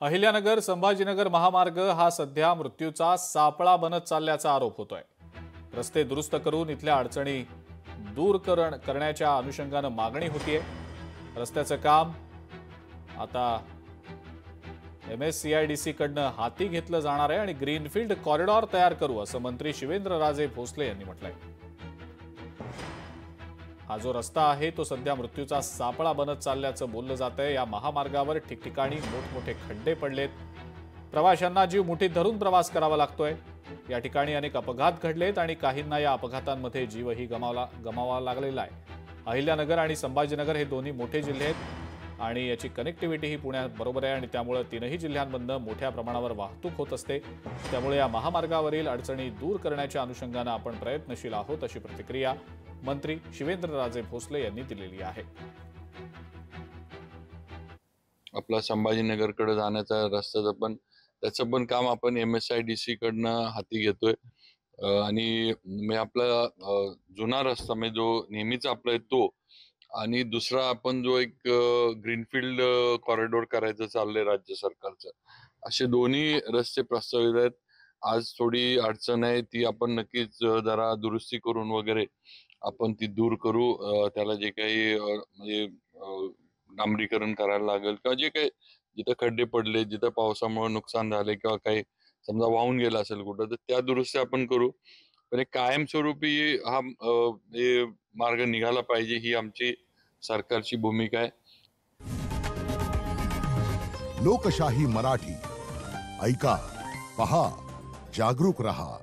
अहिल्यानगर संभाजीनगर महामार्ग हा सध्या मृत्यूचा सापळा बनत चालल्याचा आरोप होतोय। रस्ते दुरुस्त करून इथल्या अडचणी दूर करण्याच्या अनुषंगाने मागणी होतीये। रस्त्याचं काम आता MSCIDC कडनं हाती घेतलं जाणार आहे आणि ग्रीनफील्ड कॉरिडॉर तयार करू असं मंत्री शिवेंद्रराजे भोसले यांनी म्हटलंय। हा जो रस्ता आहे तो सध्या मृत्यूचा सापळा बनत चालल्याचं बोललं जातंय। या महामार्गावर ठिकठिकाणी मोठमोठे खड्डे पडलेत, प्रवाशांना जीव मुठीत धरून प्रवास करावा लागतोय। या ठिकाणी अनेक अपघात घडलेत आणि काहींना या अपघातांमध्ये जीवही गमावा लागलेला आहे। अहिल्यानगर आणि संभाजीनगर हे दोन्ही मोठे जिल्हे आहेत आणि याची कनेक्टिव्हिटी ही पुण्याबरोबर आहे आणि त्यामुळे तीनही जिल्ह्यांमधनं मोठ्या प्रमाणावर वाहतूक होत असते। त्यामुळे या महामार्गावरील अडचणी दूर करण्याच्या अनुषंगाने आपण प्रयत्नशील आहोत अशी प्रतिक्रिया मंत्री शिवेंद्रराजे भोसले यांनी दिलेली आहे। आपला संभाजीनगरकडे जाण्याचा रस्त्याचं पण त्याचं पण काम आपण MSIDC कडनं हाती घेतोय आणि मी आपला जुना रस्ता म्हणजे जो नेहमीचा आपला तो आणि दुसरा आपण जो एक ग्रीनफील्ड कॉरिडॉर करायचं चाललंय राज्य सरकारचं, असे दोन्ही रस्ते प्रस्तावित आहेत। आज थोडी अडचण आहे, ती आपण नक्कीच जरा दुरुस्ती करून वगैरे आपण ती दूर करू। त्याला जे काही म्हणजे डांबरीकरण करायला लागेल किंवा जे काही जिथं खड्डे पडले, जिथं पावसामुळे नुकसान झाले किंवा काही समजा वाहून गेला असेल कुठं, तर त्या दुरुस्ती आपण करू। पण एक कायमस्वरूपी हा मार्ग निघाला पाहिजे, ही आमची सरकारची भूमिका आहे। लोकशाही मराठी ऐका, पहा, जागरूक रहा।